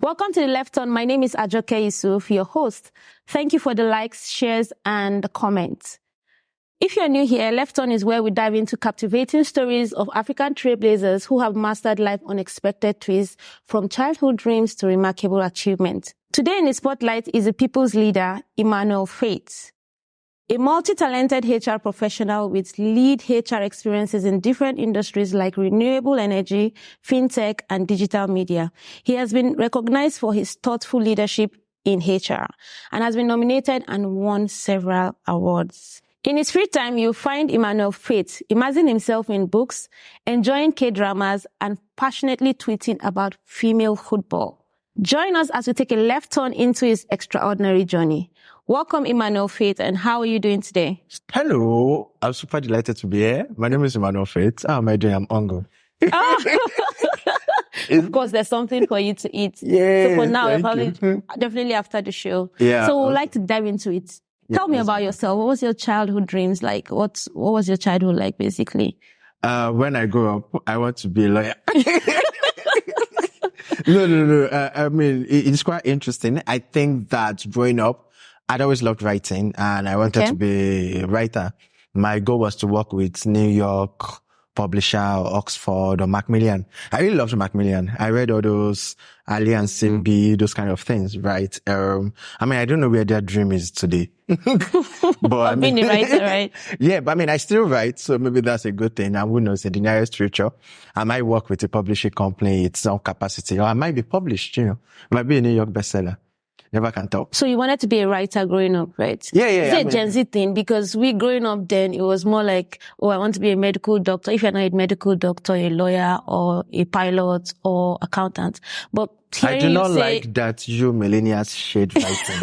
Welcome to The Left Turn. My name is Ajoke Yusuf, your host. Thank you for the likes, shares, and the comments. If you're new here, Left Turn is where we dive into captivating stories of African trailblazers who have mastered life unexpected twists from childhood dreams to remarkable achievement. Today in the spotlight is a people's leader, Emmanuel Faith. A multi-talented HR professional with lead HR experiences in different industries like renewable energy, fintech, and digital media. He has been recognized for his thoughtful leadership in HR and has been nominated and won several awards. In his free time, you'll find Emmanuel Faith immersing himself in books, enjoying K-dramas, and passionately tweeting about female football. Join us as we take a left turn into his extraordinary journey. Welcome, Emmanuel Faith, and how are you doing today? Hello, I'm super delighted to be here. My name is Emmanuel Faith. How am I doing? I'm hungry. Oh. Of course, there's something for you to eat. Yeah, so for now, we're probably definitely after the show. Yeah. So we'd like to dive into it. Tell me about yourself. What was your childhood dreams like? What was your childhood like, basically? When I grow up, I want to be a lawyer. No. I mean, it's quite interesting. I think that growing up, I'd always loved writing and I wanted to be a writer. My goal was to work with New York publisher or Oxford or Macmillan. I really loved Macmillan. I read all those Ali and Simbi, those kind of things, right? I mean, I don't know where their dream is today. But I mean, being a writer, right? Yeah, but I mean, I still write, so maybe that's a good thing. And who knows, in the nearest future, I might work with a publishing company, its own capacity, or I might be published, might be a New York bestseller. Never can tell. So you wanted to be a writer growing up, right? Yeah. It's a Gen Z thing because we growing up then, it was more like, oh, I want to be a medical doctor. If you're not a medical doctor, a lawyer or a pilot or accountant. But I do not like that you millennials shade writing.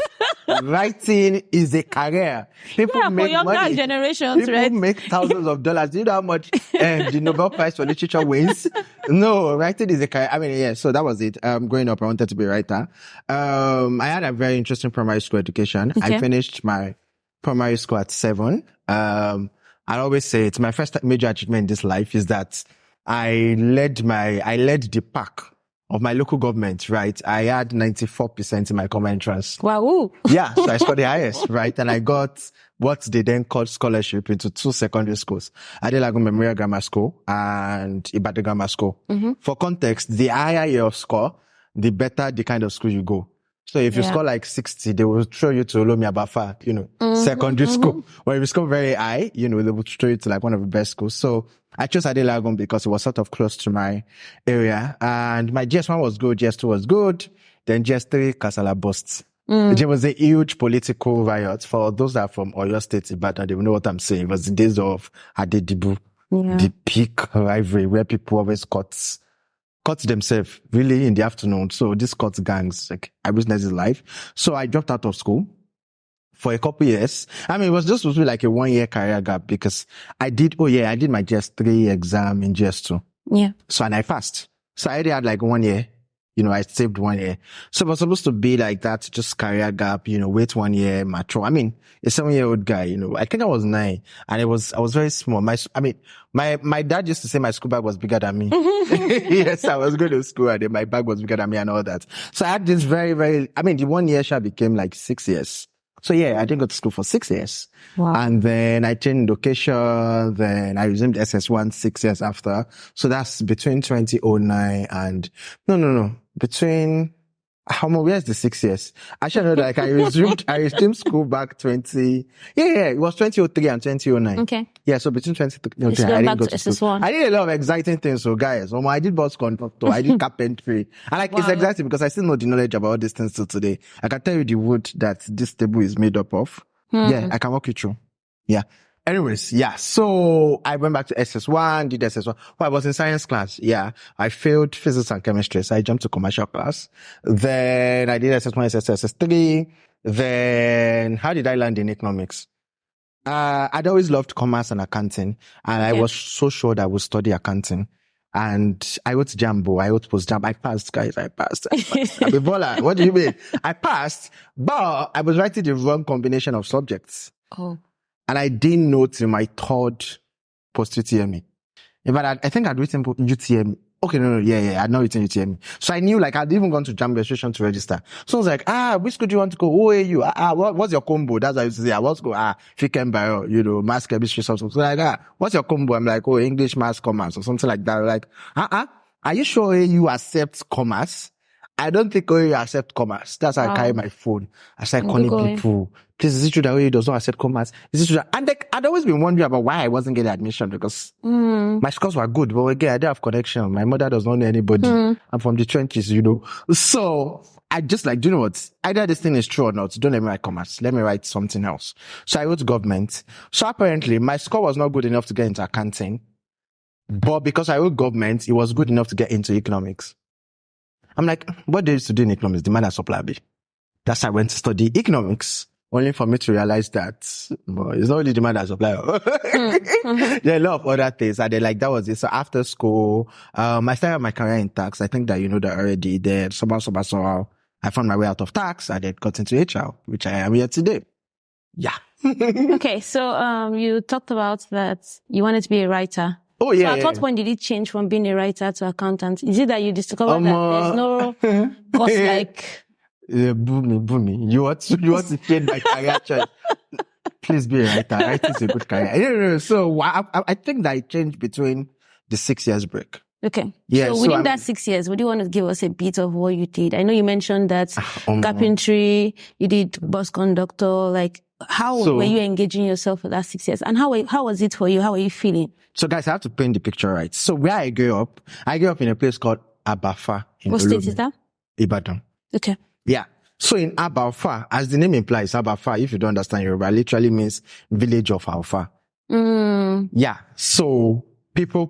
Writing is a career. People make for younger money. generations, People right? make thousands of dollars. Do you know how much the Nobel Prize for Literature wins? No, writing is a career. I mean, yeah, so that was it. Growing up, I wanted to be a writer. I had a very interesting primary school education. Okay. I finished my primary school at 7. I always say it's my first major achievement in this life is that I led the pack of my local government, right? I had 94% in my common entrance. Wow. Yeah, so I scored the highest, right? And I got what they then called scholarship into 2 secondary schools. Adelago Memorial Grammar School and Ibadan Grammar School. Mm-hmm. For context, the higher your score, the better the kind of school you go. So if you score like 60, they will throw you to Olomi Abafa, secondary school. Or if you score very high, they will throw you to like one of the best schools. So I chose Adelagon because it was sort of close to my area. And my GS1 was good, GS2 was good. Then GS3, Kasala burst. There was a huge political riot. For those that are from Oyo State, Ibadan, they will know what I'm saying. It was the days of Adedibu, the peak rivalry where people always cut themselves really in the afternoon. So these cut gangs, like I witnessed it live. So I dropped out of school for a couple years. I mean, it was just supposed to be like a 1-year career gap because I did my GS3 exam in GS2. Yeah. So, and I passed. So I already had like 1 year. I saved 1 year. So it was supposed to be like that, just career gap, wait 1 year, mature. I mean, a 7-year-old guy, I think I was 9 and I was very small. My dad used to say my school bag was bigger than me. Yes, I was going to school and then my bag was bigger than me and all that. So I had this the 1 year shall became like 6 years. So yeah, I didn't go to school for 6 years. Wow. And then I changed location, then I resumed SS1 6 years after. So that's between 2009 and, where's the 6 years? Actually, no, like I resumed school back it was 2003 and 2009. Okay. Yeah, so between 2003, I didn't go to school. I did a lot of exciting things, so guys. I did bus conductor, I did carpentry. And it's exciting because I still know the knowledge about all these things till today. I can tell you the wood that this table is made up of. Yeah, I can walk you through. Yeah. Anyways, yeah. So I went back to SS1, did SS1. Well, I was in science class. Yeah. I failed physics and chemistry. So I jumped to commercial class. Then I did SS1, SS3. Then how did I land in economics? I'd always loved commerce and accounting. And I was so sure that I would study accounting. And I wrote Jambo, I wrote post-jam. I passed, guys. I passed. Abibola, what do you mean? I passed, but I was writing the wrong combination of subjects. Oh. And I didn't know till my 3rd post-UTME. In fact, I think I'd written UTME Okay, no, yeah, I know it's in UTM. So I knew, like, I'd even gone to JAMB registration to register. So I was like, which school do you want to go? OAU. What's your combo? That's what I used to say. I want to go, Fiken Bio, mass chemistry, something. So like, what's your combo? I'm like, English, mass, commerce, or something like that. Like, are you sure OAU accepts commerce? I don't think OAU accepts commerce. That's how I carry my phone. I started calling people. Please, is it true that OAU does not accept commerce? Is it true that, and like, I'd always been wondering about why I wasn't getting admission because my scores were good, but again, I didn't have connection. My mother does not know anybody. I'm from the trenches, So I just like, do you know what? Either this thing is true or not. Don't let me write commerce. Let me write something else. So I wrote government. So apparently my score was not good enough to get into accounting, but because I wrote government, it was good enough to get into economics. I'm like, what there is to do in economics? Demand and supply. That's why I went to study economics. Only for me to realize that it's not really demand and supply. There are a lot of other things. And then like that was it. So after school, I started my career in tax. I think that you know that already. Then somehow, I found my way out of tax. I then got into HR, which I am here today. Yeah. Okay. So, you talked about that you wanted to be a writer. Oh, yeah. So at what point did it change from being a writer to accountant? Is it that you discovered that there's no course like... Boo me. You want to change my career choice? Please be a writer. Writing is a good career. So I think that it changed between the 6 years break. Okay. Yeah. So within that 6 years, would you want to give us a bit of what you did? I know you mentioned that carpentry, you did bus conductor. Like, how were you engaging yourself for that 6 years? And how was it for you? How were you feeling? So guys, I have to paint the picture right. So where I grew up in a place called Abafa. What state is that? Ibadan. Okay. Yeah. So in Abafa, as the name implies, Abafa, if you don't understand Yoruba, literally means village of Alpha. Yeah. So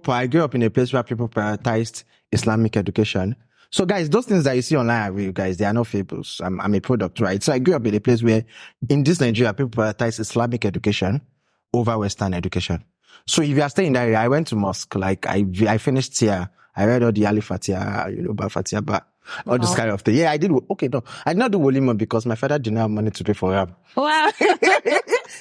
I grew up in a place where people prioritized Islamic education. So guys, those things that you see online are real, guys. They are not fables. I'm a product, right? So I grew up in a place where in this Nigeria, people prioritize Islamic education over Western education. So if you are staying in that area, I went to mosque. Like I finished here. I read all the Alif Fatiha, Fatiha, but all this kind of thing. Yeah, I did. Okay, no, I did not do Wolima because my father did not have money to pay for him. Wow.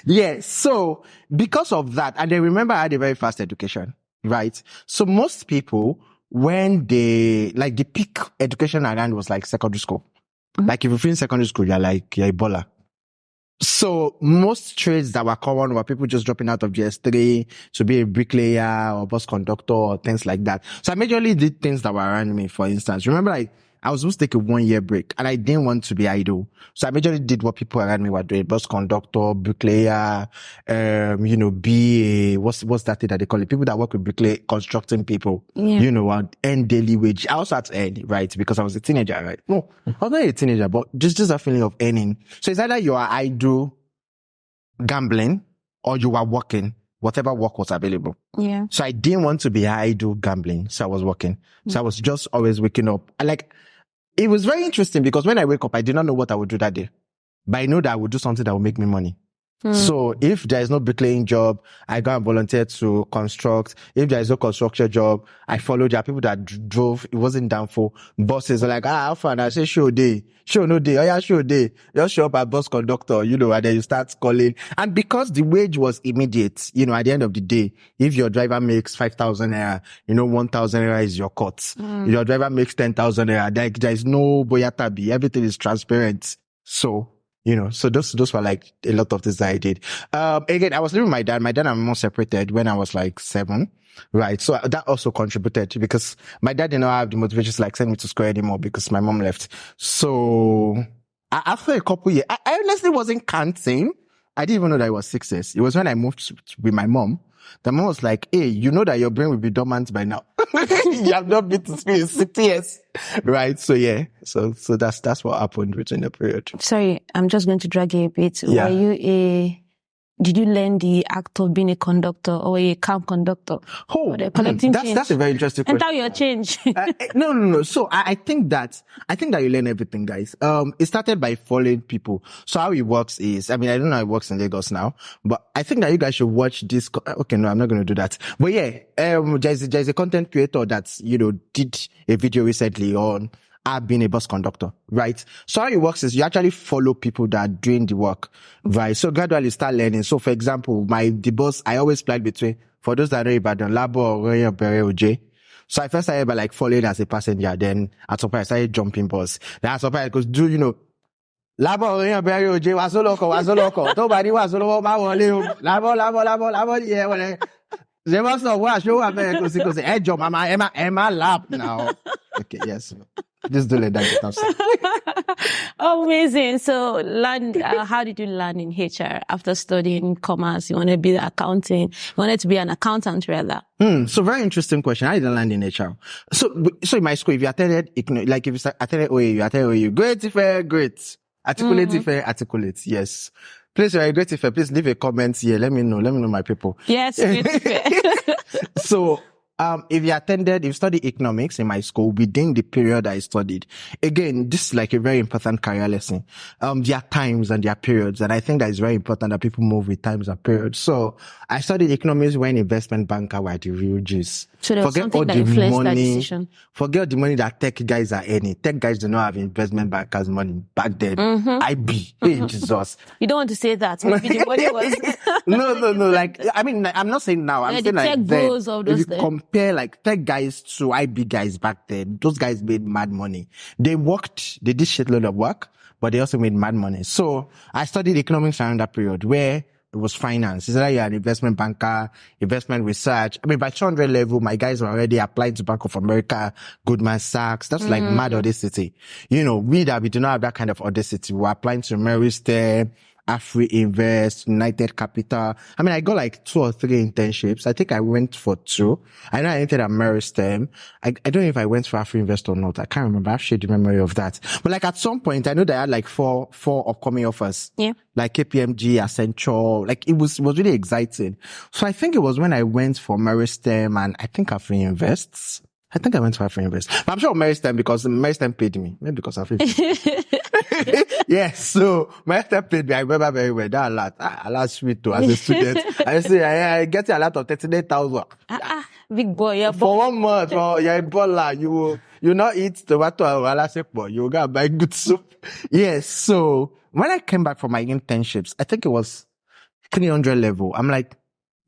Yeah. So because of that, and I remember I had a very fast education, right? So most people, when the peak education around was like secondary school. Like if you finish secondary school, you're a baller. So most trades that were common were people just dropping out of GS3 to be a bricklayer or bus conductor or things like that. So I majorly did things that were around me, for instance. Remember, I was supposed to take a 1 year break and I didn't want to be idle. So I majorly did what people around me were doing. Bus conductor, bricklayer, be what's that thing that they call it? People that work with bricklayer, constructing people, earn daily wage. I also had to earn, right? Because I was a teenager, right? No, I was not a teenager, but just a feeling of earning. So it's either you are idle, gambling, or you are working, whatever work was available. Yeah. So I didn't want to be idle gambling. So I was working. So I was just always waking up. It was very interesting because when I wake up, I did not know what I would do that day. But I know that I would do something that would make me money. So if there is no bricklaying job, I go and volunteer to construct. If there is no construction job, I follow. There are people that drove. It wasn't down for buses. Are like, how far? And I say, show day. Show no day. Oh yeah, show day. Just show up at bus conductor, and then you start calling. And because the wage was immediate, at the end of the day, if your driver makes 5,000 naira, 1,000 naira is your cut. If your driver makes 10,000 naira, there is no boyatabi. Everything is transparent. So, so those were like a lot of things that I did. Again, I was living with my dad. My dad and my mom separated when I was like 7, right? So that also contributed because my dad did not have the motivation to send me to school anymore because my mom left. So after a couple years, I honestly wasn't counting. I didn't even know that it was 6 years. It was when I moved with my mom. The mom was like, hey, you know that your brain will be dormant by now. You have not been to school in 6 years. Right? So yeah. So that's what happened within the period. Sorry, I'm just going to drag you a bit. Yeah. Did you learn the act of being a conductor or a cab conductor? Oh, that's a very interesting question. Enter your change. No. So I think that you learn everything, guys. It started by following people. So how it works is, I don't know how it works in Lagos now, but I think that you guys should watch this. Okay, no, I'm not going to do that. But yeah, there's a content creator that, did a video recently on being a bus conductor, right? So how it works is you actually follow people that are doing the work, right? So gradually start learning. So for example, the bus, I always planned between, for those that are Ibadan, Labo or Bere Oje. So I first started by like following as a passenger. Then at some point I started jumping bus. Then at some point I goes, do you know, Labo, nobody was yeah, they must not watch you because hey, Joe, Mama, Emma lap now. Okay, yes. Just do like that. Amazing. So, how did you land in HR after studying commerce? You want to be accounting. You wanted to be an accountant, rather. So very interesting question. How did I land in HR? So in my school, if you attended, like if you attended OAU, you attended OAU, great. Articulate, articulate. Yes. Please, you're a great if please leave a comment here. Let me know my people. Yes. So, if you studied economics in my school within the period I studied, again, this is like a very important career lesson. There are times and there are periods, and I think that it's very important that people move with times and periods. So, I studied economics when investment banker were the real juice. So there was something that influenced that decision. Forget the money that tech guys are earning. Tech guys do not have investment bankers' money back then. IB, hey Jesus. You don't want to say that. Maybe the money was. No. Like, I mean, I'm not saying now. I'm saying like then. If you compare like tech guys to IB guys back then, those guys made mad money. They did shitload of work, but they also made mad money. So I studied economics around that period where it was finance. It's like you're an investment banker, investment research. I mean, by 200 level, my guys were already applying to Bank of America, Goldman Sachs. That's like mad audacity. You know, we do not have that kind of audacity. We're applying to Meristem, Afri Invest, United Capital. I mean, I got like 2 or 3 internships. I think I went for 2. I know I entered at Meristem. I don't know if I went for Afri Invest or not. I can't remember. I have shared the memory of that. But like at some point, I know that I had like four upcoming offers. Yeah. Like KPMG, Accenture. Like it was really exciting. So I think it was when I went for Meristem and I think Afri Invests. I think I went to Afri Invest. But I'm sure Meristem because Meristem paid me. Maybe because Afri Yes, so Meristem paid me. I remember very well. That a lot sweet too as a student. I say I get a lot of 38,000. Big boy, yeah. For 1 month, you're a baller. You not eat tomato or you go buy good soup. Yes, so when I came back from my internships, I think it was 300 level. I'm like,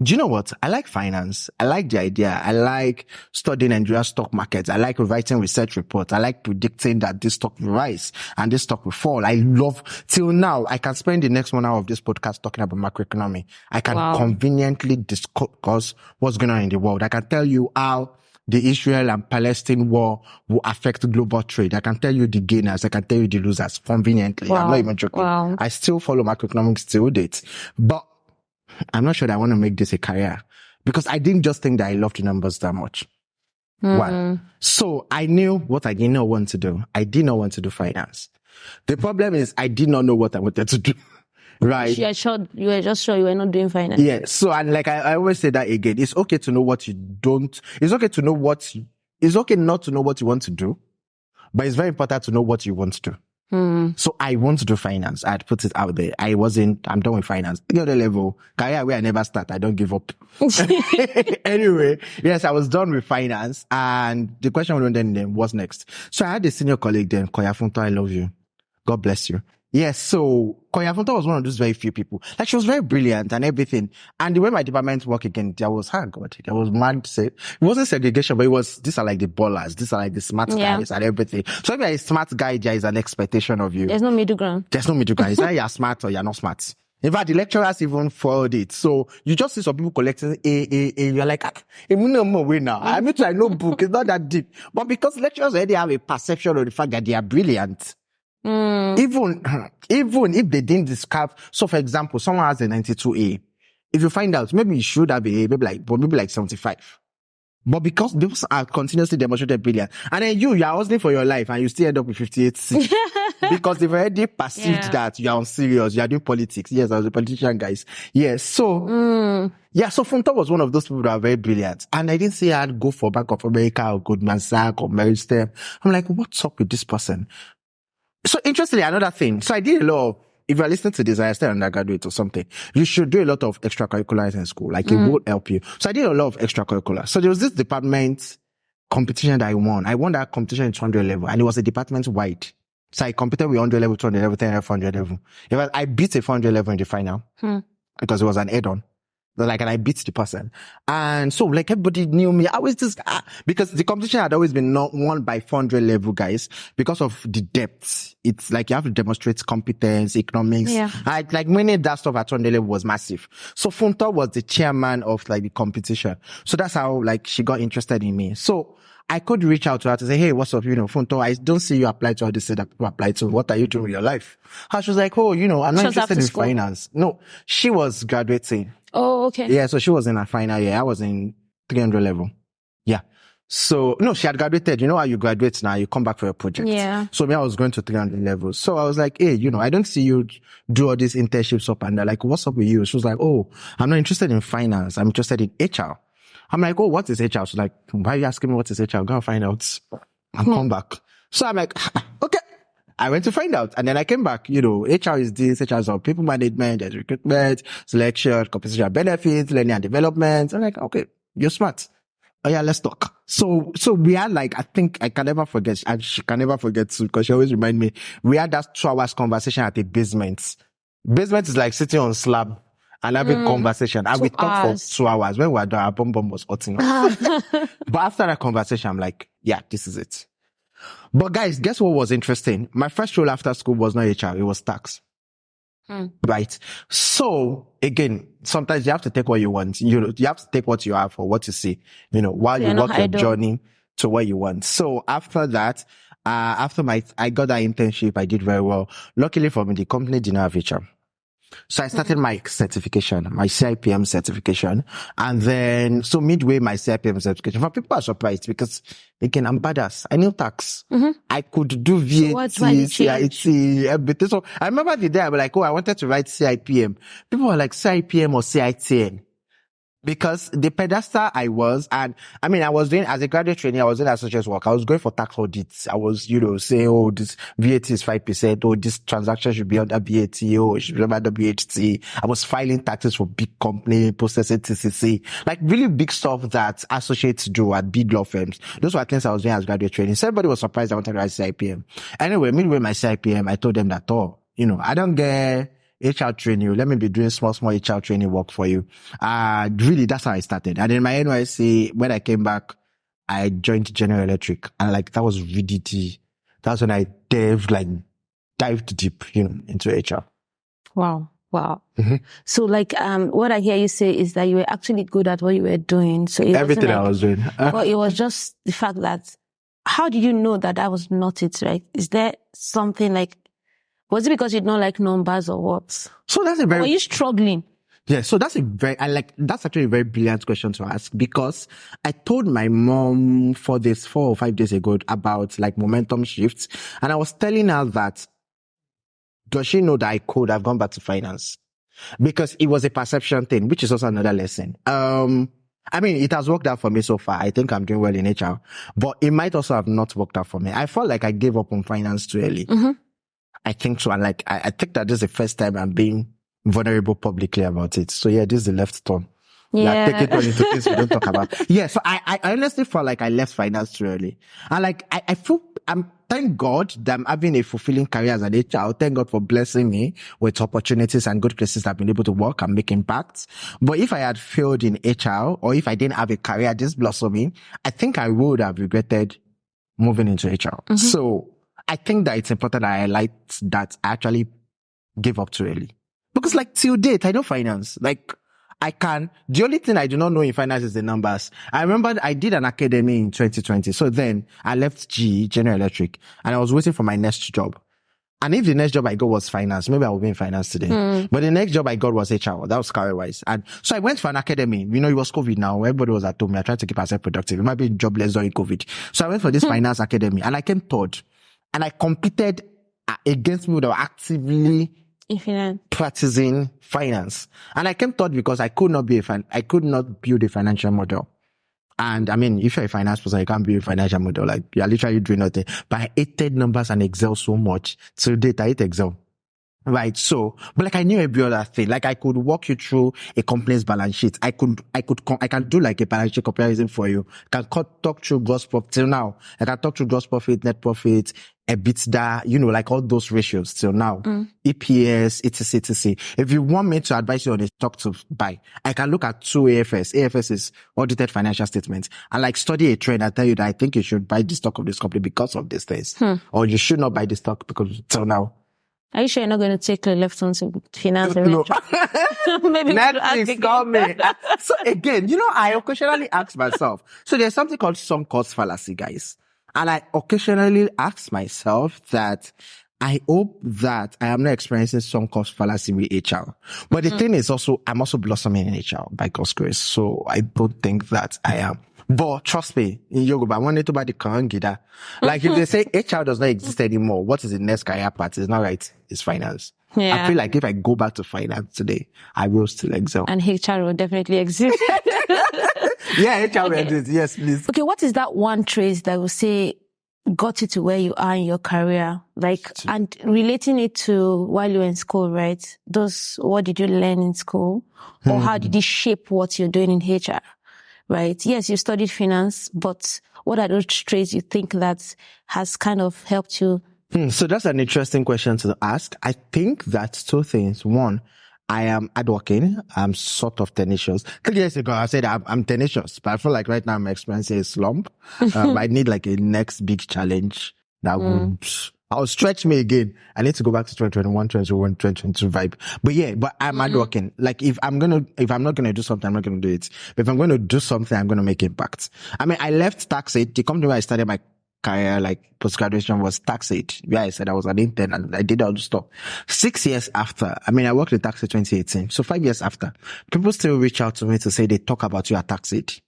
do you know what? I like finance. I like the idea. I like studying Nigerian stock markets. I like writing research reports. I like predicting that this stock will rise and this stock will fall. I love, till now, I can spend the next 1 hour of this podcast talking about macroeconomy. I can conveniently discuss what's going on in the world. I can tell you how the Israel and Palestine war will affect global trade. I can tell you the gainers. I can tell you the losers conveniently. I'm not even joking. I still follow macroeconomics till date. But I'm not sure that I want to make this a career because I didn't just think that I loved the numbers that much. One. So I knew what I did not want to do. I did not want to do finance. The problem is I did not know what I wanted to do. Right. You were just sure you were not doing finance. Yeah. So, and like I always say that again, it's okay to know what you don't, it's okay to know it's okay not to know what you want to do, but it's very important to know what you want to do. So I want to do finance. I had put it out there. I'm done with finance. The other level, career where I never start, I don't give up. Anyway, yes, I was done with finance. And the question was then, what's next? So I had a senior colleague then, Koya Funto, I love you. God bless you. Yes, so Koya Funto was one of those very few people. Like she was very brilliant and everything. And the way my department worked again, there was mad. It wasn't segregation, but these are like the ballers. These are like the smart guys and everything. So if you're a smart guy, there is an expectation of you. There's no middle ground. It's either you're smart or you're not smart. In fact, the lecturers even followed it. So you just see some people collecting A. You're like, no more way now. I mean, I know book. It's not that deep. But because lecturers already have a perception of the fact that they are brilliant. Even if they didn't describe, so for example, someone has a 92A. If you find out, maybe you should have maybe like 75. But because those are continuously demonstrated brilliant, and then you are hustling for your life and you still end up with 58C. Because they've already perceived that you are unserious, you are doing politics. Yes, I was a politician, guys. Yes, so, so Funto was one of those people that are very brilliant. And I didn't say I'd go for Bank of America or Goldman Sachs or Meristem. I'm like, what's up with this person? So interestingly, another thing. So I did a lot of, if you're listening to this, I still undergraduate or something, you should do a lot of extracurriculars in school. Like it would help you. So I did a lot of extracurriculars. So there was this department competition that I won. I won that competition in 200 level and it was a department wide. So I competed with 100 level, 200 level, 10 level, 400 level. I beat a 400 level in the final because it was an add-on. Like, and I beat the person. And so, like, everybody knew me. I was just, because the competition had always been not won by 400 level guys because of the depth. It's like you have to demonstrate competence, economics. Yeah. Like winning that stuff at 400 level was massive. So Funto was the chairman of like the competition. So that's how like she got interested in me. So I could reach out to her to say, hey, what's up? Funto, I don't see you apply to all this that people apply to. What are you doing with your life? And she was like, oh, I'm not interested in finance. No, she was graduating. Oh, okay. Yeah, so she was in her final year. I was in 300 level. Yeah. So, no, she had graduated. You know how you graduate now, you come back for your project. Yeah. So me, I was going to 300 levels. So I was like, hey, I don't see you do all these internships up and they're like, what's up with you? She was like, oh, I'm not interested in finance. I'm interested in HR. I'm like, oh, what is HR? She's like, why are you asking me what is HR? I'm going to find out and come back. So I'm like, okay. I went to find out and then I came back, HR is this, HR is all people management, there's recruitment, selection, compensation benefits, learning and development. I'm like, okay, you're smart. Oh yeah, let's talk. So we had like, I think I can never forget, and she can never forget too, because she always remind me, we had that 2 hours conversation at the basement. Basement is like sitting on slab and having conversation. And we talked for 2 hours. When we were done, our bum was hurting us. But after that conversation, I'm like, yeah, this is it. But guys, guess what was interesting? My first role after school was not HR, it was tax. Right? So, again, sometimes you have to take what you want. You have to take what you have for what you see, while you work your journey to what you want. So after that, I got that internship, I did very well. Luckily for me, the company didn't have HR. So I started my certification, my CIPM certification. And then, so midway my CIPM certification, for people are surprised because, again, I'm badass. I knew tax. I could do VAT, CIT, everything. So I remember the day I was like, oh, I wanted to write CIPM. People were like, CIPM or CITN? Because the pedestal I was, and I mean, I was doing, as a graduate trainee, I was doing associate's work. I was going for tax audits. I was, saying, oh, this VAT is 5%. Oh, this transaction should be under VAT. Oh, it should be under BHT. I was filing taxes for big company, processing TCC, like really big stuff that associates do at big law firms. Those were things I was doing as graduate training. So everybody was surprised I wanted to write CIPM. Anyway, midway my CIPM, I told them that, I don't get HR training. Let me be doing small HR training work for you. Really, that's how I started. And then my NYC, when I came back, I joined General Electric. And like, that was really that's when I dived deep, into HR. Wow. So like, what I hear you say is that you were actually good at what you were doing. So everything I was doing. Well, it was just the fact that, how did you know that was not it, right? Is there something like, was it because you don't like numbers or what? So that's were you struggling? Yeah, so that's that's actually a very brilliant question to ask, because I told my mom 4 or 5 days ago about like momentum shifts. And I was telling her that, does she know that I could have gone back to finance? Because it was a perception thing, which is also another lesson. I mean, it has worked out for me so far. I think I'm doing well in HR, but it might also have not worked out for me. I felt like I gave up on finance too early. I think so. And like, I think that this is the first time I'm being vulnerable publicly about it. So yeah, this is the left turn. Yeah. Like, take it on into things we don't talk about. Yeah. So I honestly felt like I left finance too early. And like, I feel, thank God that I'm having a fulfilling career as an HR. Thank God for blessing me with opportunities and good places that I've been able to work and make impacts. But if I had failed in HR, or if I didn't have a career this blossoming, I think I would have regretted moving into HR. So I think that it's important that I highlight that I actually gave up too early. Because like till date, I know finance. Like the only thing I do not know in finance is the numbers. I remember I did an academy in 2020. So then I left General Electric, and I was waiting for my next job. And if the next job I got was finance, maybe I would be in finance today. But the next job I got was HR. That was career-wise. And so I went for an academy. It was COVID now. Everybody was at home. I tried to keep myself productive. It might be jobless during COVID. So I went for this finance academy, and I came third. And I competed against people that were actively practicing finance. And I came third because I could not build a financial model. And I mean, if you're a finance person, you can't build a financial model. Like, you're literally doing nothing. But I hated numbers and Excel so much. To date, I hate Excel. Right. So, but like I knew every other thing. Like I could walk you through a company's balance sheet. I can do like a balance sheet comparison for you. Talk through gross profit till now. I can talk through gross profit, net profit, EBITDA, like all those ratios till now. EPS, etc, etc. If you want me to advise you on a stock to buy, I can look at two AFS. AFS is audited financial statements, and like study a trend and tell you that I think you should buy the stock of this company because of these things. Or you should not buy the stock because till now. Are you sure you're not going to take the left on to finance? No. Maybe Netflix call me. So again, I occasionally ask myself. So there's something called sunk cost fallacy, guys. And I occasionally ask myself that I hope that I am not experiencing sunk cost fallacy with HR. But the thing is also, I'm also blossoming in HR by God's grace. So I don't think that I am. But trust me, in Yoruba, I wanted to buy the Karangida. Like if they say HR does not exist anymore, what is the next career path? It's not right. It's finance. Yeah. I feel like if I go back to finance today, I will still excel. And HR will definitely exist. Yeah, HR will exist. Yes, please. Okay, what is that one trait that will say got you to where you are in your career? Like, and relating it to while you were in school, right? What did you learn in school? Or how did it shape what you're doing in HR? Right? Yes, you studied finance, but what are those traits you think that has kind of helped you? So that's an interesting question to ask. I think that's two things. One, I am hardworking. I'm sort of tenacious. 3 years ago, I said I'm tenacious, but I feel like right now I'm experiencing a slump. I need like a next big challenge that will stretch me again. I need to go back to 2021, 2022 vibe. But I'm hardworking. Like if I'm not going to do something, I'm not going to do it. But if I'm going to do something, I'm going to make impact. I mean, I left TaxAid. The company where I started my career, like post-graduation, was TaxAid, where I said I was an intern and I did all the stuff. 6 years after, I mean, I worked at TaxAid 2018. So 5 years after, people still reach out to me to say they talk about you at TaxAid.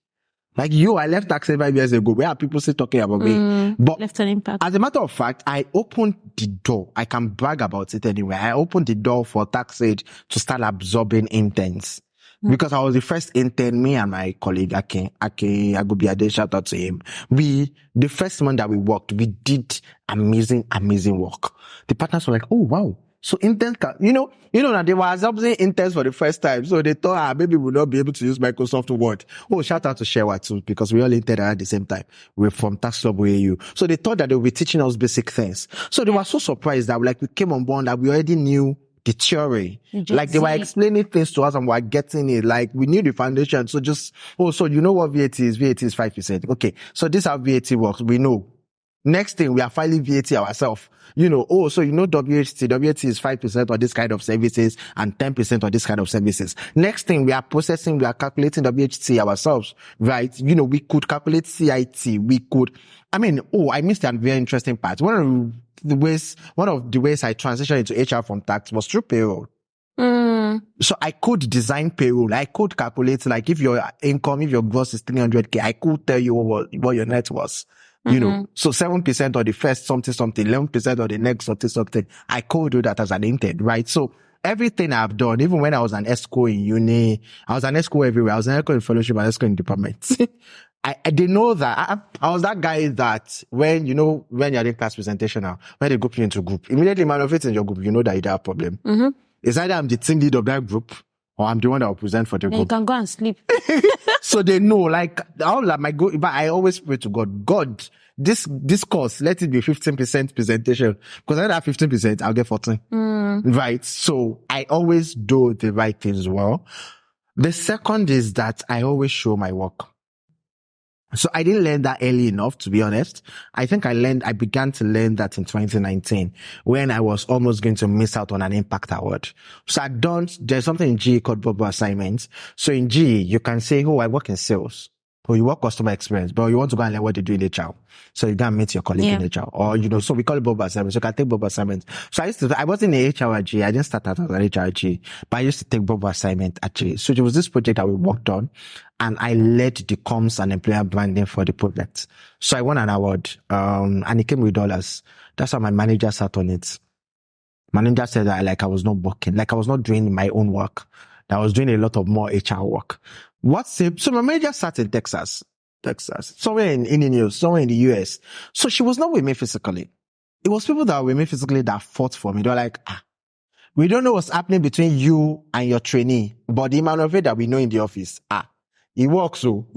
Like I left TaxAid 5 years ago. Where are people still talking about me? But left an impact. As a matter of fact, I opened the door. I can brag about it anyway. I opened the door for TaxAid to start absorbing interns. Because I was the first intern, me and my colleague, Ake Agubiade, shout out to him. The first month that we worked, we did amazing work. The partners were like, oh wow. So interns that they were absorbing interns for the first time. So they thought, maybe we'll not be able to use Microsoft Word. Oh, shout out to Shewa too, because we all interned at the same time. We're from Tax Club AU. So they thought that they would be teaching us basic things. So they were so surprised that we came on board that we already knew the theory. Like they were explaining things to us and we were getting it. Like we knew the foundation. So so you know what VAT is? VAT is 5%. Okay. So this is how VAT works. We know. Next thing, we are filing VAT ourselves. So WHT. WHT is 5% on this kind of services and 10% on this kind of services. Next thing, we are calculating WHT ourselves, right? We could calculate CIT. I missed a very interesting part. One of the ways I transitioned into HR from tax was through payroll. So I could design payroll. I could calculate, like, if your income, if your gross is 300K, I could tell you what your net was. So 7% on the first something, 11% on the next something. I could do that as an intern, right? So everything I've done, even when I was an ESCO in uni, I was an ESCO everywhere. I was an ESCO in fellowship and ESCO in department. I didn't know that. I was that guy that when you're in class presentation now, when they group you into group, immediately Emmanuel Faith in your group, you know that you have a problem. It's either I'm the team lead of that group or I'm the one that will present for the group. You can go and sleep. So they know, but I always pray to God, this course, let it be 15% presentation. Because I have 15%, I'll get 14. Right? So I always do the right things well. The second is that I always show my work. So I didn't learn that early enough, to be honest. I think I began to learn that in 2019 when I was almost going to miss out on an impact award. So there's something in GE called bubble assignments. So in GE, you can say, I work in sales. Or you work customer experience, but you want to go and learn what they do in HR. So you go and meet your colleague in HR. Or, so we call it bubble assignments. So you can take bubble assignments. So I wasn't in HR at GE. I didn't start out as an HR at GE, but I used to take bubble assignment at GE. So there was this project that we worked on and I led the comms and employer branding for the project. So I won an award, and it came with $. That's how my manager sat on it. Manager said that I was not working, I was not doing my own work. That I was doing a lot of more HR work. So my manager sat in Texas, somewhere in Illinois, somewhere in the US. So she was not with me physically. It was people that were with me physically that fought for me. They were like, We don't know what's happening between you and your trainee, but the Emmanuel Faith that we know in the office, he works. So,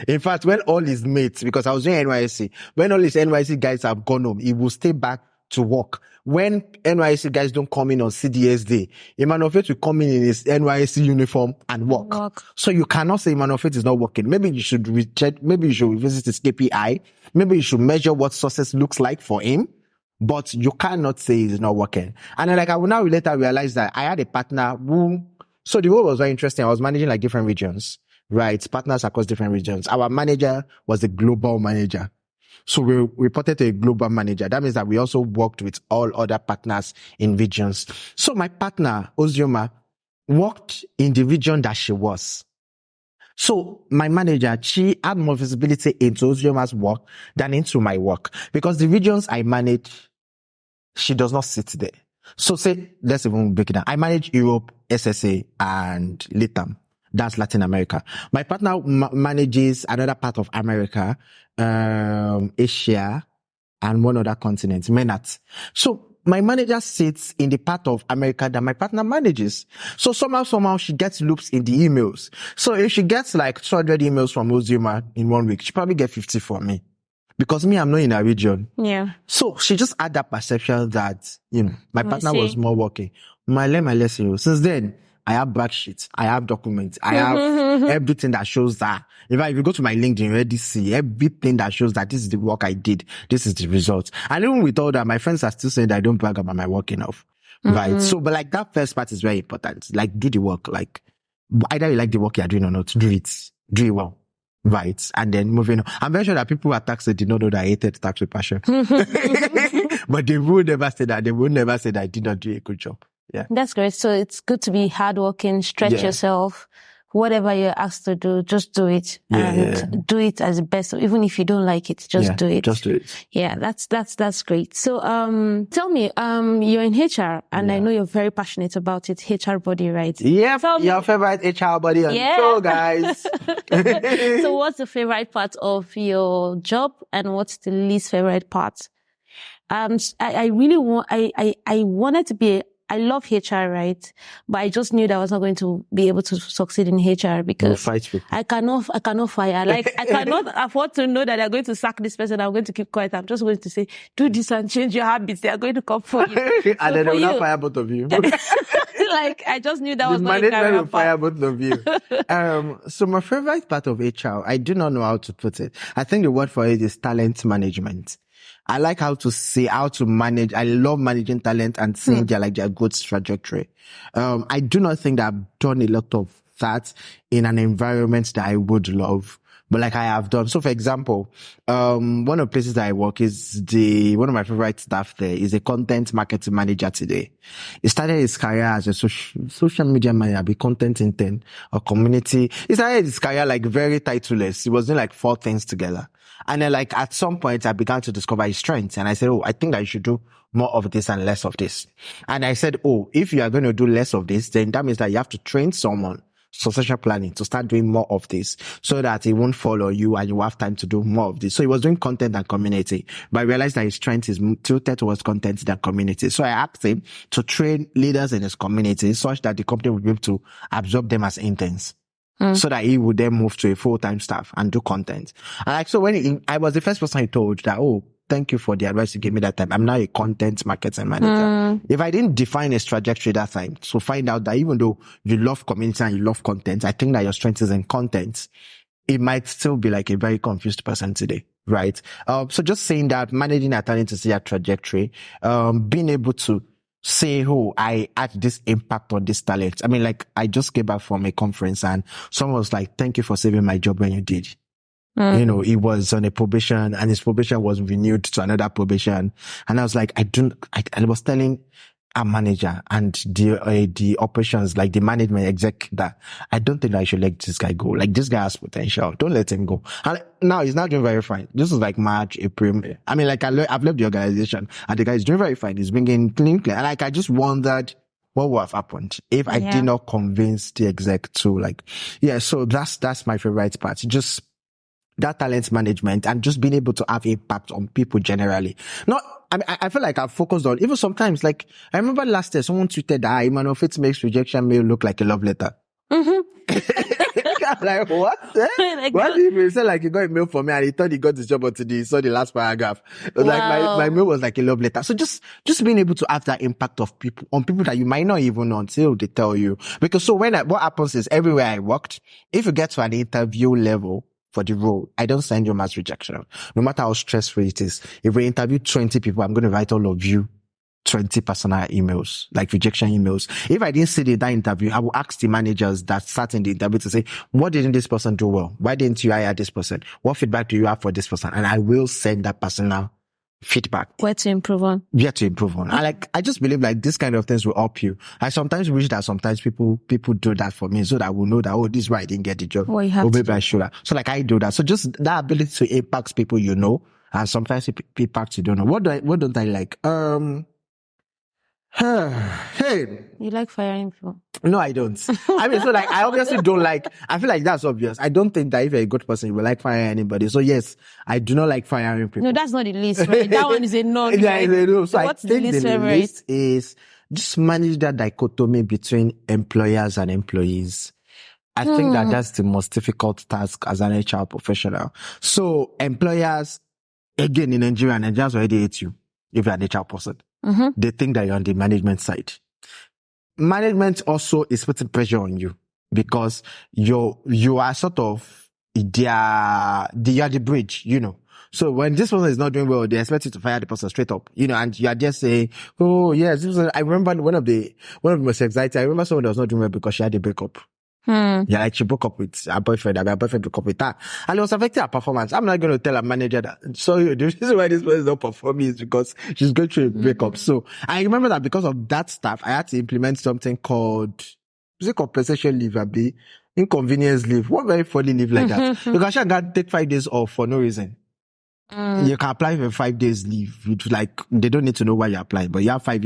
in fact, when all his mates, because I was doing NYSC, when all his NYSC guys have gone home, he will stay back to work. When NYSC guys don't come in on CDS day, Emmanuel Faith will come in his NYSC uniform and work. So you cannot say Emmanuel Faith is not working. Maybe you should recheck, maybe you should revisit his KPI. Maybe you should measure what success looks like for him. But you cannot say he's not working. And then, I will now later realize that I had a partner so the role was very interesting. I was managing like different regions, right? Partners across different regions. Our manager was a global manager. So we reported to a global manager. That means that we also worked with all other partners in regions. So my partner, Ozioma, worked in the region that she was. So my manager, she had more visibility into Ozioma's work than into my work. Because the regions I manage, she does not sit there. So let's even break it down. I manage Europe, SSA, and LATAM. That's Latin America. My partner manages another part of America, Asia, and one other continent, MENAT. So my manager sits in the part of America that my partner manages. So somehow she gets loops in the emails. So if she gets like 200 emails from Ozioma in 1 week, she probably get 50 from me. Because me, I'm not in a region. Yeah. So she just had that perception that, my partner was more working. I learned my lesson. Since then, I have back sheets. I have documents. I have everything that shows that. In fact, if you go to my LinkedIn, you already see everything that shows that this is the work I did. This is the result. And even with all that, my friends are still saying that I don't brag about my work enough. Right? So, but like that first part is very important. Like, do the work. Like, either you like the work you're doing or not, do it. Do it well. Right. And then moving on. I'm very sure that people who are taxed did not know that I hated tax with passion. But they would never say that. They would never say that I did not do a good job. Yeah. That's great. So it's good to be hardworking, stretch yourself. Whatever you're asked to do, just do it. And do it as the best. Even if you don't like it, just do it. Just do it. Yeah, that's great. So, tell me, you're in HR and I know you're very passionate about it. HR body, right? Yeah. Your favorite HR body on the show, guys. So what's the favorite part of your job and what's the least favorite part? I really wanted to be I love HR, right? But I just knew that I was not going to be able to succeed in HR because I cannot fire. Like, I cannot afford to know that they're going to sack this person. I'm going to keep quiet. I'm just going to say, do this and change your habits. They are going to come for you. And then they will not fire both of you. Like, I just knew that was not going to management will fire both of you. So my favorite part of HR, I do not know how to put it. I think the word for it is talent management. I like how to manage. I love managing talent and seeing their growth trajectory. I do not think that I've done a lot of that in an environment that I would love, but like I have done. So for example, one of the places that I work is one of my favorite staff there is a content marketing manager today. He started his career as a social media manager, be content intern or community. He started his career like very titleless. He was doing like 4 things together. And then like at some point I began to discover his strengths and I said, I think that I should do more of this and less of this. And I said, if you are going to do less of this, then that means that you have to train someone, succession planning, to start doing more of this so that it won't follow you and you have time to do more of this. So he was doing content and community, but I realized that his strength is tilted towards content than community. So I asked him to train leaders in his community such that the company would be able to absorb them as interns. So that he would then move to a full-time staff and do content. And like, so when I was the first person he told that, thank you for the advice you gave me that time. I'm now a content marketing manager. If I didn't define his trajectory that time, so find out that even though you love community and you love content, I think that your strength is in content, it might still be like a very confused person today. Right. So just saying that, managing our talent to see our trajectory, being able to say, I had this impact on this talent. I mean, like, I just came back from a conference and someone was like, thank you for saving my job when you did. He was on a probation and his probation was renewed to another probation. And I was like, I was telling our manager and the operations, like the management exec, that I don't think I should let this guy go. Like, this guy has potential. Don't let him go. And now he's not doing very fine. This is like March, April. I mean, like, I've left the organization and the guy is doing very fine. He's bringing clean. And like, I just wondered what would have happened if I did not convince the exec to so that's my favorite part. Just that talent management and just being able to have impact on people generally. Not I feel like I've focused on, even sometimes, like, I remember last year, someone tweeted that Emmanuel Faith makes rejection mail look like a love letter. I'm like, what? What did he say? Like, he got a mail from me and he thought he got his job until he saw the last paragraph. It was like, my mail was like a love letter. So just being able to have that impact of people, on people that you might not even know until they tell you. Because so what happens is everywhere I worked, if you get to an interview level for the role, I don't send you mass rejection. No matter how stressful it is. If we interview 20 people, I'm going to write all of you 20 personal emails, like rejection emails. If I didn't sit in that interview, I will ask the managers that sat in the interview to say, what didn't this person do well? Why didn't you hire this person? What feedback do you have for this person? And I will send that personal feedback. Where to improve on. Where to improve on. I just believe like this kind of things will help you. I sometimes wish that sometimes people do that for me so that I will know that, oh, this is why I didn't get the job. Well, you have maybe I should have. So like I do that. So just that ability to impact people you know, and sometimes impact you don't know. What don't I like? Hey. You like firing people? No, I don't. I mean, so like, I obviously don't like, I feel like that's obvious. I don't think that if you're a good person, you will like firing anybody. So yes, I do not like firing people. No, that's not the least, right? That one is a no. Yeah, it's a no. So what's I think the the favorite? list is just manage that dichotomy between employers and employees. I think that that's the most difficult task as an HR professional. So employers, again, in Nigeria, Nigerians already hate you if you're an HR person. They think that you're on the management side. Management also is putting pressure on you because you are sort of you are the bridge, you know. So when this person is not doing well, they expect you to fire the person straight up, you know, and you are just saying, oh yes, I remember one of the most exciting, I remember someone that was not doing well because she had a breakup. Yeah, like she broke up with her boyfriend, and her boyfriend broke up with her. And it was affecting her performance. I'm not going to tell her manager that, sorry, the reason why this person is not performing is because she's going through a breakup. So I remember that because of that stuff, I had to implement something called, is it compensation leave, Abi? Inconvenience leave. What very funny leave like that? Because she can take 5 days off for no reason. You can apply for 5 days leave. It's like, they don't need to know why you're applying, but you have 5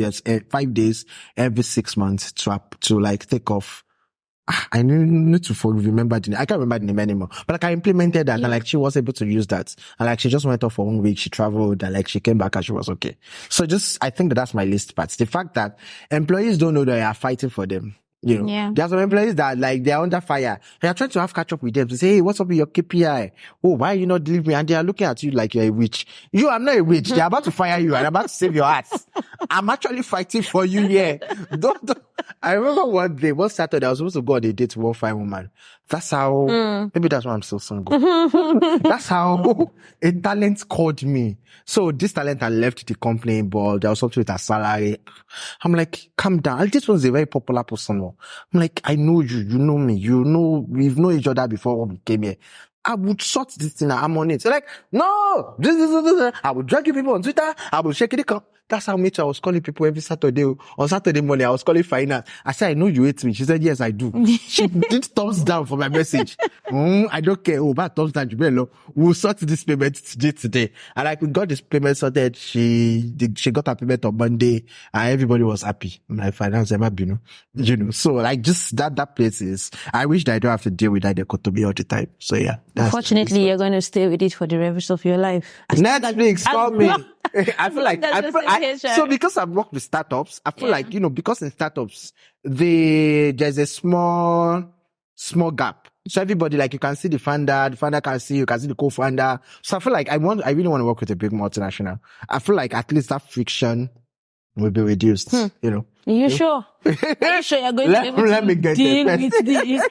days every 6 months to like take off. I need to remember the name. I can't remember the name anymore. But like I implemented that and like she was able to use that. And like she just went off for 1 week. She traveled and like she came back and she was okay. So I think that's my least part. The fact that employees don't know that you are fighting for them. You know, there are some employees that like they're under fire. They are trying to have catch up with them to say, hey, what's up with your KPI? Oh, why are you not delivering? And they are looking at you like you're a witch. I'm not a witch. They're about to fire you and I'm about to save your ass. I'm actually fighting for you here. Don't. I remember one Saturday, I was supposed to go on a date with one fine woman. That's how, maybe that's why I'm still single. That's how a talent called me. So this talent had left the company, but there was something with her salary. I'm like, calm down. This one's a very popular person. I'm like, I know you, you know me, we've known each other before we came here. I would sort this thing out. I'm on it. So like, no, this. I would drag you people on Twitter. I would shake it. That's how much I was calling people every Saturday. On Saturday morning, I was calling finance. I said, I know you hate me. She said, yes, I do. She did thumbs down for my message. I don't care. Oh, but thumbs down, we'll sort this payment today. And like, we got this payment sorted. She got her payment on Monday and everybody was happy. My finance, you know. So like, just that place is, I wish that I don't have to deal with that dichotomy all the time. So yeah. Unfortunately, you're going to stay with it for the rest of your life. Netflix, call me. I feel like, so because I've worked with startups, I feel like, you know, because in startups, there's a small gap. So everybody, like, you can see the founder can see, you can see the co-founder. So I feel like I really want to work with a big multinational. I feel like at least that friction will be reduced, you know. Are you sure? Are you sure you're going to be able to deal with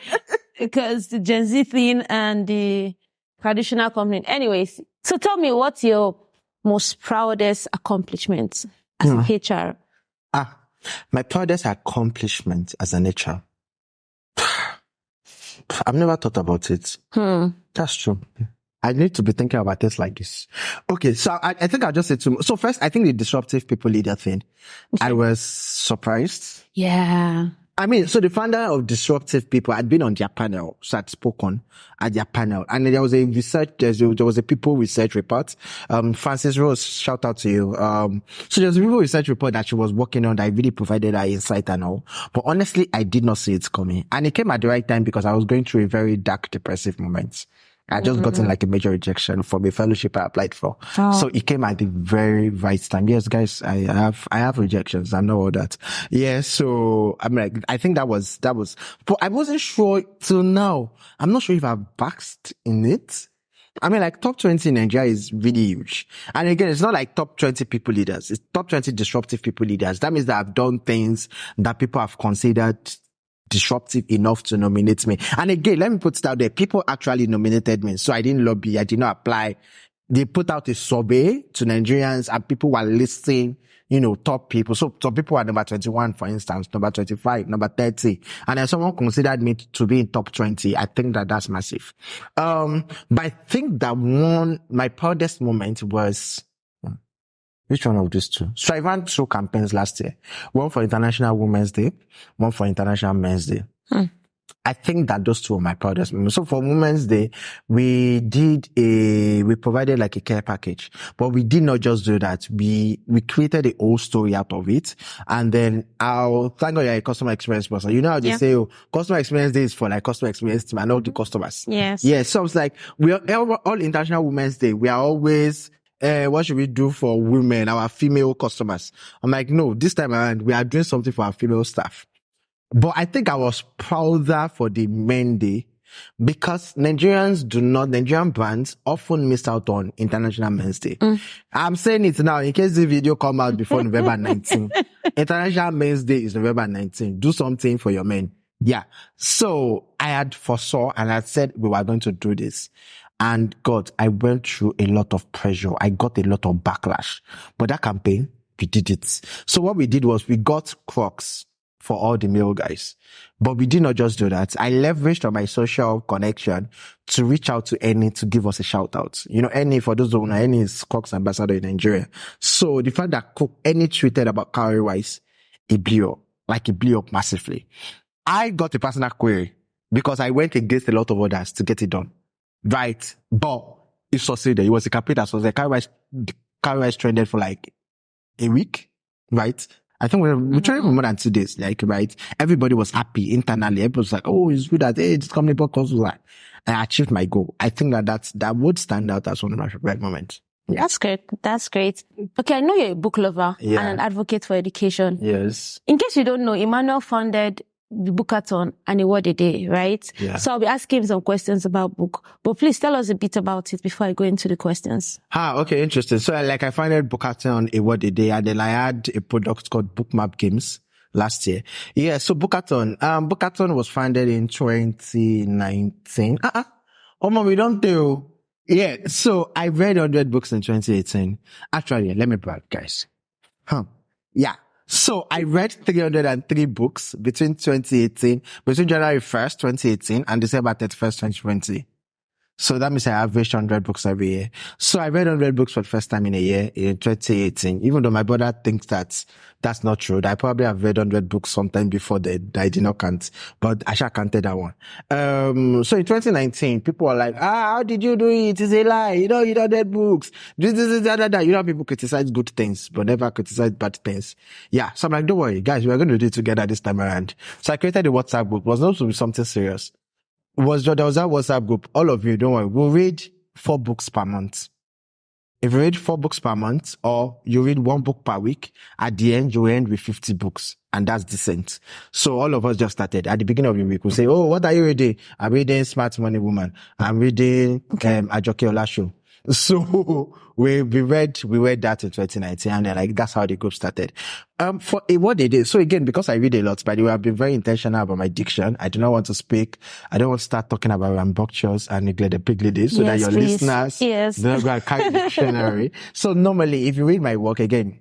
because the Gen Z thing and the traditional company. Anyways, so tell me, what's your most proudest accomplishment as an HR? My proudest accomplishment as an HR. I've never thought about it. That's true. I need to be thinking about this like this. Okay, so I think I'll just say two. So first, I think the disruptive people leader thing. Okay. I was surprised. Yeah. I mean, so the founder of Disruptive People had been on their panel, so I'd spoken at their panel, and there was a people research report. Francis Rose, shout out to you. So there's a people research report that she was working on that really provided her insight and all. But honestly, I did not see it coming. And it came at the right time because I was going through a very dark, depressive moment. I just gotten like a major rejection from a fellowship I applied for. So it came at the very right time. Yes, guys, I have rejections. I'm not all that. Yeah. So I'm like, I think that was, but I wasn't sure till now. I'm not sure if I've basked in it. I mean, like top 20 in Nigeria is really huge. And again, it's not like top 20 people leaders. It's top 20 disruptive people leaders. That means that I've done things that people have considered disruptive enough to nominate me. And again, let me put it out there. People actually nominated me. So I didn't lobby. I did not apply. They put out a survey to Nigerians and people were listing, top people. So some people are number 21, for instance, number 25, number 30. And then someone considered me to be in top 20. I think that that's massive. But I think that my proudest moment was, which one of these two? So I ran 2 campaigns last year. One for International Women's Day, one for International Men's Day. I think that those 2 are my proudest moments. So for Women's Day, we provided like a care package, but we did not just do that. We created a whole story out of it. And then thank God you're a customer experience person. You know how they say, customer experience day is for like customer experience team and all the customers. Yes. Yeah. So it's like, we are all International Women's Day. We are always, what should we do for women, our female customers? I'm like, no, this time around, we are doing something for our female staff. But I think I was prouder for the Men Day because Nigerian brands often miss out on International Men's Day. I'm saying it now in case the video come out before November 19. International Men's Day is November 19. Do something for your men. Yeah. So I had foresaw and I said we were going to do this. And God, I went through a lot of pressure. I got a lot of backlash. But that campaign, we did it. So what we did was we got Crocs for all the male guys. But we did not just do that. I leveraged on my social connection to reach out to Annie to give us a shout out. Annie, for those who don't know, Annie is Crocs ambassador in Nigeria. So the fact that Annie tweeted about Cowrie Rice, it blew up massively. I got a personal query because I went against a lot of others to get it done. Right. But it succeeded. It was a campaign that was like Cowrie Rice trended for like a week. Right. I think we tried for more than 2 days, right? Everybody was happy internally. Everybody was like, oh, it's good that, hey, this company podcast was like, I achieved my goal. I think that would stand out as one of my favorite moments. Yeah. That's great. That's great. Okay. I know you're a book lover and an advocate for education. Yes. In case you don't know, Emmanuel founded the Bookathon and a word a day, right? Yeah. So I'll be asking him some questions about book, but please tell us a bit about it before I go into the questions. Okay, interesting. So I founded Bookathon a word a day, and then I had a product called Bookmap Games last year. Yeah, so Bookathon was founded in 2019. We don't do. Yeah, so I read 100 books in 2018. Actually, let me brag, guys. Yeah. So I read 303 books between January 1st, 2018 and December 31st, 2020. So that means I average 100 books every year. So I read 100 books for the first time in a year in 2018, even though my brother thinks that's not true. I probably have read 100 books sometime before that I did not count, but I shall counted that one. So in 2019, people were like, how did you do it? It's a lie. You don't read books. This. People criticize good things, but never criticize bad things. Yeah. So I'm like, don't worry, guys, we're going to do it together this time around. So I created a WhatsApp group. It was supposed to be something serious. There was that WhatsApp group. All of you, don't worry. We'll read 4 books per month. If you read 4 books per month or you read 1 book per week, at the end, you end with 50 books. And that's decent. So all of us just started. At the beginning of the week, we'll say, oh, what are you reading? I'm reading Smart Money Woman. I'm reading Ajoke Olasho. So we read that in 2019 and then that's how the group started. For what they did. So again, because I read a lot, by the way, I've been very intentional about my diction. I do not want to speak. I don't want to start talking about rambunctious and neglect the pig ladies so that your listeners don't go and carry the dictionary. So normally, if you read my work again,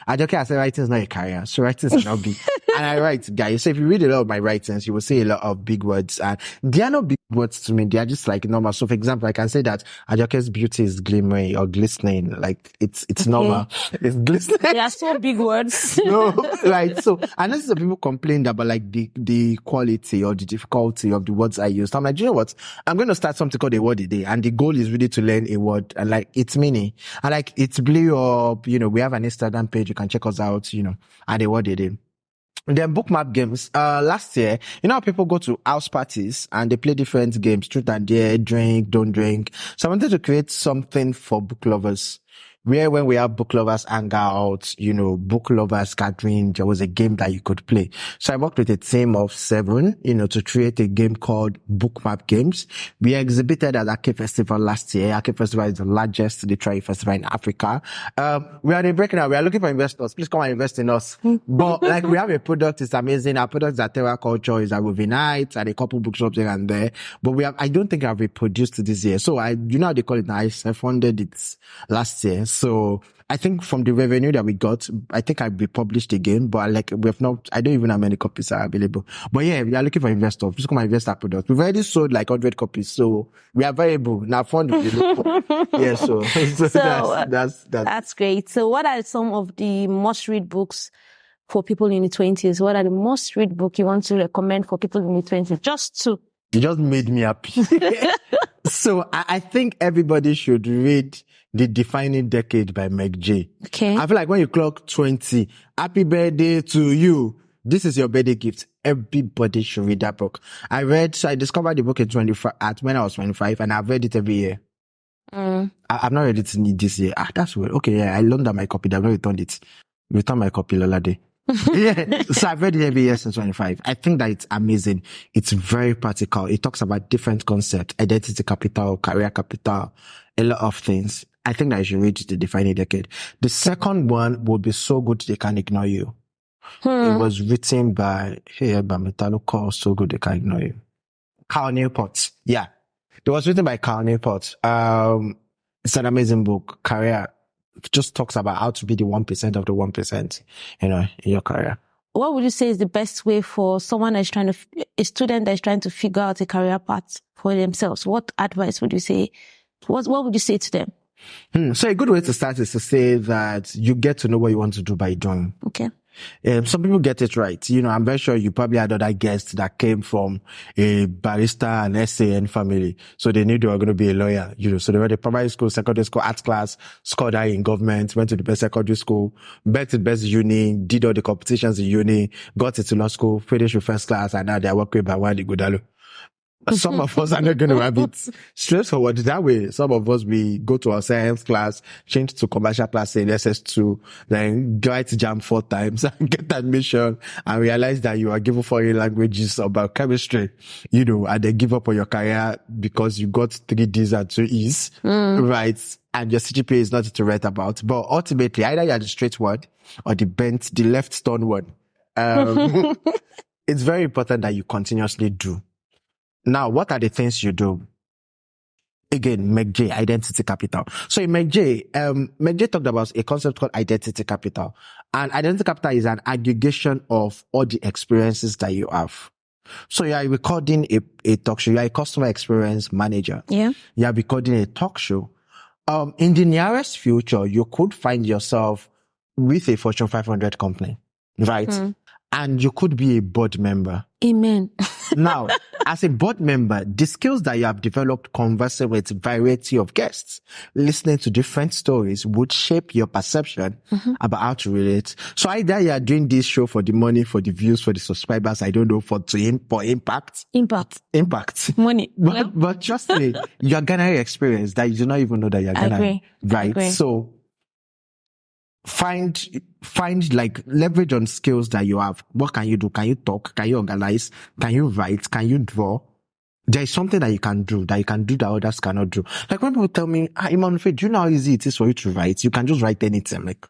Ajoke has said writing is not a career, so writing is not big. And I write, guys. So if you read a lot of my writings, you will see a lot of big words. And they are not big words to me. They are just like normal. So for example, I can say that Ajoke's beauty is glimmering or glistening. Like it's normal. It's glistening. They are so big words. No, right. So, and this is people complained about like the quality or the difficulty of the words I used. I'm like, you know what? I'm going to start something called a word a day. And the goal is really to learn a word and like its meaning. And like it's blew up, we have an Instagram page. You can check us out, at a word a day. Then bookmap games. Last year, you know how people go to house parties and they play different games, truth and dare, drink, don't drink. So I wanted to create something for book lovers. Where when we have book lovers hang out, you know, book lovers gathering, there was a game that you could play. So I worked with a team of 7, you know, to create a game called Bookmap Games. We exhibited at Ake Festival last year. Ake Festival is the largest literary festival in Africa. We are in breaking out. We are looking for investors. Please come and invest in us. But like we have a product, it's amazing. Our product is at Terra Culture, is at Movie Nights and a couple bookshops here and there. But I don't think I've reproduced this year. So you know how they call it, I funded it last year. So I think from the revenue that we got, I think I've republished again, but I don't even know how many copies are available. But yeah, we are looking for investors. Please come and invest our product. We've already sold like 100 copies, so we are viable. Now fund is yeah, so that's great. So what are some of the must-read books for people in the 20s? What are the must-read book you want to recommend for people in the 20s? Just 2. You just made me happy. So I think everybody should read The Defining Decade by Meg J. Okay. I feel like when you clock 20, happy birthday to you. This is your birthday gift. Everybody should read that book. I discovered the book when I was 25, and I've read it every year. I've not read it this year. That's weird. Okay, yeah, I loaned out my copy. I've not returned it. Return my copy Lola Day. Yeah, so I've read it every year since 25. I think that it's amazing. It's very practical. It talks about different concepts, identity capital, career capital, a lot of things. I think that you should read The Defining Decade. The second one would be So Good They Can't Ignore You. It was written by Bamitalo called So Good They Can't Ignore You. Carl Newport. Yeah. It was written by Carl Newport. It's an amazing book. Career. It just talks about how to be the 1% of the 1%, you know, in your career. What would you say is the best way for a student that is trying to figure out a career path for themselves? What advice would you say? What would you say to them? So a good way to start is to say that you get to know what you want to do by doing. Okay. Some people get it right. You know, I'm very sure you probably had other guests that came from a barista and SAN family. So they knew they were going to be a lawyer, you know. So they were the primary school, secondary school, arts class, scored high in government, went to the best secondary school, bet the best uni, did all the competitions in uni, got into law school, finished with first class, and now they're working by Wadi Godalo. Some of us are not going to have it straightforward that way. Some of us, we go to our science class, change to commercial class in SS2, then write jam 4 times and get admission and realize that you are given foreign languages or biochemistry, you know, and then give up on your career because you got 3 Ds and 2 E's, right? And your CGPA is nothing to write about. But ultimately, either you're the straight one or the left turn one. It's very important that you continuously do. Now, what are the things you do? Again, Meg J, identity capital. So in Meg J talked about a concept called identity capital. And identity capital is an aggregation of all the experiences that you have. So you are recording a talk show. You are a customer experience manager. Yeah. You are recording a talk show. In the nearest future, you could find yourself with a Fortune 500 company, right? And you could be a board member. Amen. Now, as a board member, the skills that you have developed conversing with a variety of guests, listening to different stories would shape your perception about how to relate. So either you are doing this show for the money, for the views, for the subscribers, I don't know, for impact. Impact. Money. But trust me, you're gonna experience that you do not even know that you're gonna. I agree. Right? So find like leverage on skills that you have. What can you do? Can you talk? Can you organize? Can you write? Can you draw? There is something that you can do that others cannot do. Like when people tell me, Emmanuel Faith, do you know how easy it is for you to write? You can just write anything. Like,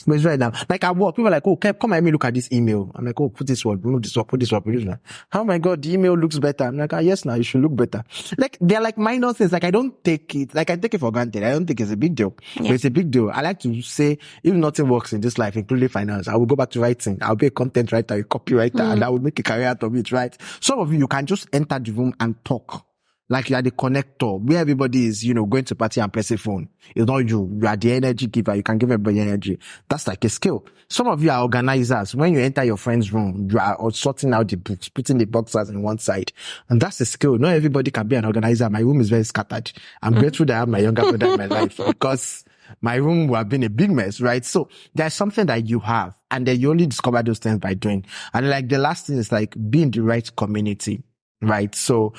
it's right now. Like at work, people are like, oh, come at me, look at this email. I'm like, oh, put this one, remove this one, put this one, put this one. Oh my God, the email looks better. I'm like, yes, now you should look better. Like, they're like minor things. Like, I don't take it, like I take it for granted. I don't think it's a big deal. Yeah. But it's a big deal. I like to say, if nothing works in this life, including finance, I will go back to writing. I'll be a content writer, a copywriter, and I will make a career out of it, right? Some of you can just enter the room and talk. Like you are the connector, where everybody is, you know, going to party and press a phone. It's not you. You are the energy giver. You can give everybody energy. That's like a skill. Some of you are organizers. When you enter your friend's room, you are sorting out the books, putting the boxes on one side. And that's a skill. Not everybody can be an organizer. My room is very scattered. I'm grateful that I have my younger brother in my life because my room would have been a big mess, right? So there's something that you have, and then you only discover those things by doing. And like the last thing is like be in the right community. Right. So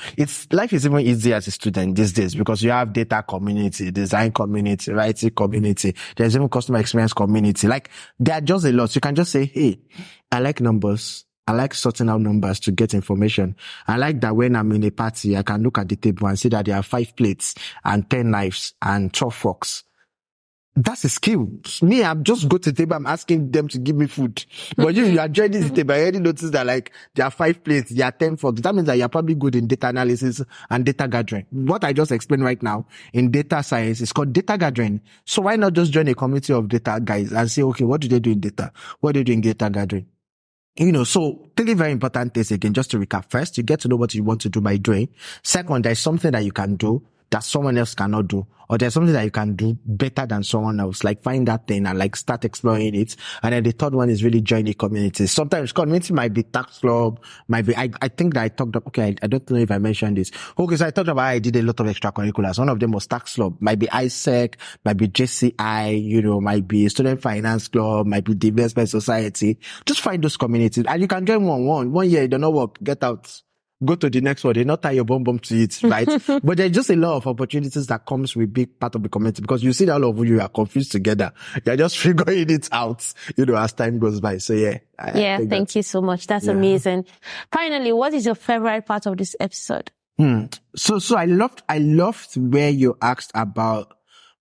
life is even easier as a student these days because you have data community, design community, writing community. There's even customer experience community. Like there are just a lot. So you can just say, hey, I like numbers. I like sorting out numbers to get information. I like that when I'm in a party, I can look at the table and see that there are 5 plates and 10 knives and 12 forks. That's a skill. Me, I'm just go to the table, I'm asking them to give me food. But you are joining the table, I already noticed that like there are 5 plates, there are 10 forks. That means that you're probably good in data analysis and data gathering. What I just explained right now in data science is called data gathering. So why not just join a community of data guys and say, okay, what do they do in data? What do they do in data gathering? So 3 very important things again, just to recap. First, you get to know what you want to do by doing. Second, there's something that you can do that someone else cannot do, or there's something that you can do better than someone else, like find that thing and like start exploring it. And then the third one is really join the community. Sometimes community might be tax club, might be, I think that I talked about, okay, I don't know if I mentioned this. Okay, so I talked about I did a lot of extracurriculars. One of them was tax club, might be ISEC, might be JCI, might be student finance club, might be the investment society. Just find those communities and you can join one year, it don't work, get out. Go to the next one. They not tie your bum to it, right? But there's just a lot of opportunities that comes with being part of the community because you see that all of you are confused together. You're just figuring it out, as time goes by. So yeah. Thank you so much. That's amazing. Finally, what is your favorite part of this episode? So I loved where you asked about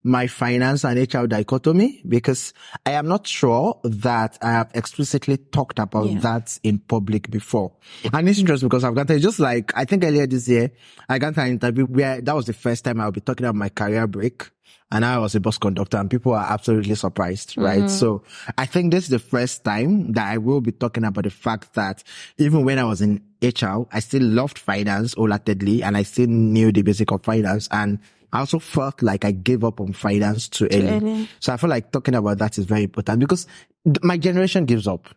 my finance and HR dichotomy, because I am not sure that I have explicitly talked about that in public before. And it's interesting because I've gotten just like, I think earlier this year, I got an interview where that was the first time I'll be talking about my career break. And I was a bus conductor and people are absolutely surprised, right? So I think this is the first time that I will be talking about the fact that even when I was in HR, I still loved finance wholeheartedly and I still knew the basic of finance. And I also felt like I gave up on finance too early. So I feel like talking about that is very important because my generation gives up.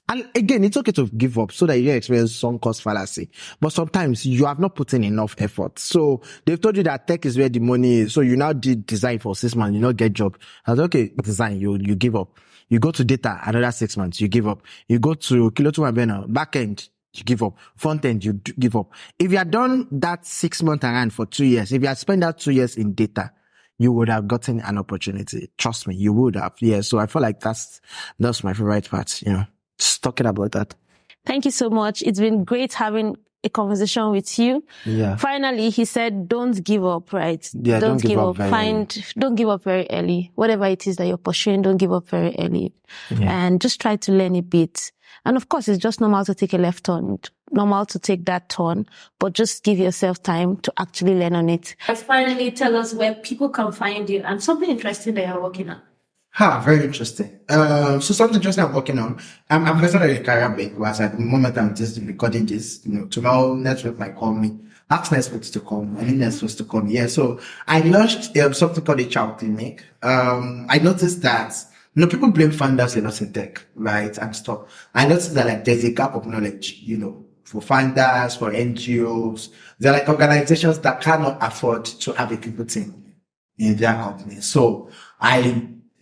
And again, it's okay to give up so that you experience sunk cost fallacy. But sometimes you have not put in enough effort. So they've told you that tech is where the money is. So you now did design for 6 months, you not get job. I was okay, design, you give up. You go to data, another 6 months, you give up. You go to Kilo 2 and Banner, back end, you give up. Front end, you give up. If you had done that 6 month around for 2 years, if you had spent that 2 years in data, you would have gotten an opportunity. Trust me, you would have. Yeah. So I feel like that's my favorite part, just talking about that. Thank you so much. It's been great having a conversation with you. Yeah. Finally, he said, don't give up, right? Yeah, don't give up Don't give up very early. Whatever it is that you're pursuing, don't give up very early. Yeah. And just try to learn a bit. And of course, it's just normal to take a left turn, normal to take that turn, but just give yourself time to actually learn on it. And finally, tell us where people can find you and something interesting that you're working on. Very interesting. So something interesting I'm working on. I'm personally a career break, whereas at the moment I'm just recording this, tomorrow network might call me. Ask Netflix to call me. I need Netflix to call me. Yeah. So I launched something called a child clinic. I noticed that, people blame founders a lot in tech, right? And stuff. I noticed that there's a gap of knowledge, for founders, for NGOs. They're organizations that cannot afford to have a people team in their company. So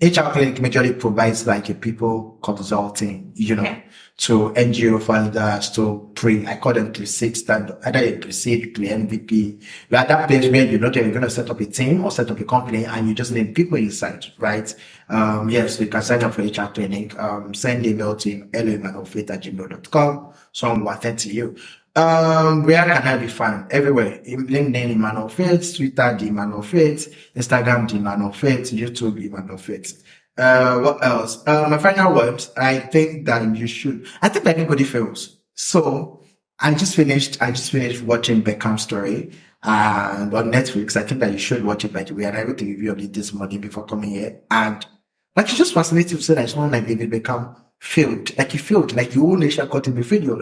HR Clinic majorly provides a people consulting, to NGO founders, I call them pre-seed standard, either a pre-seed, pre-MVP. You're at that place where you're not even going to set up a team or set up a company and you just need people inside, right? Yes, you can sign up for HR Clinic, send email to hello@emmanuelfaith@gmail.com. Someone will attend to you. Where can I be found? Everywhere. LinkedIn, Emmanuel Faith, Twitter, the Emmanuel Faith, Instagram, the Emmanuel Faith, YouTube, Emmanuel Faith. What else? My final words, I think that everybody fails. So I just finished watching Beckham's story, on Netflix. I think that you should watch it, by the way, and I wrote a review of it this morning before coming here. And it's just fascinating to say that someone like David Beckham failed. He failed. The whole nation caught him a failure.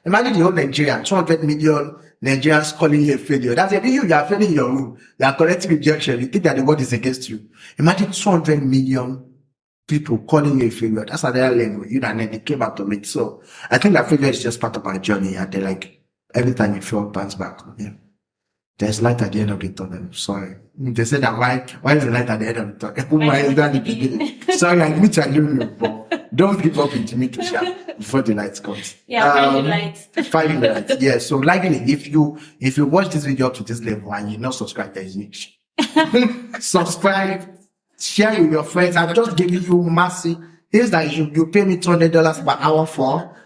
Imagine the whole Nigeria, 200 million Nigerians calling you a failure. That's it. You are failing your room. You are correcting rejection. You think that the world is against you. Imagine 200 million people calling you a failure. That's another language. And then they came out of it. So I think that failure is just part of our journey. And every time you fail, bounce back. Yeah. there's light at the end of the tunnel. Sorry. They said that why is the light at the end of the tunnel? Why is that the beginning? Sorry, I admit I don't know, but don't give up in me to share before the light comes. Yeah, find the light. Find the light. Yeah. So likely, if you watch this video up to this level and you're not subscribed, there is niche. Subscribe, share with your friends. I'm just giving you massive. Here's that you pay me $200 per hour for.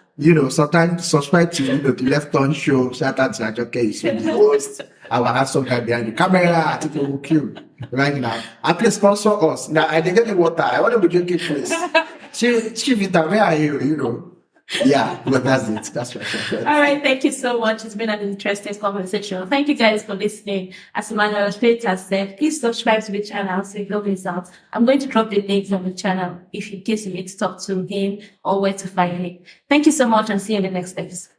Sometimes subscribe to the Left On Show. Shout out to Ajoke. So the host, our handsome guy behind the camera, people will kill right now. And please sponsor us. Now I didn't get the water. I want to be drinking, please. She Vita, where are you? Yeah, but that's it. That's right. All right. Thank you so much. It's been an interesting conversation. Thank you guys for listening. As Emmanuel Faith has said, please subscribe to the channel so you don't miss out. I'm going to drop the links on the channel if in case you need to talk to him or where to find him. Thank you so much and see you in the next episode.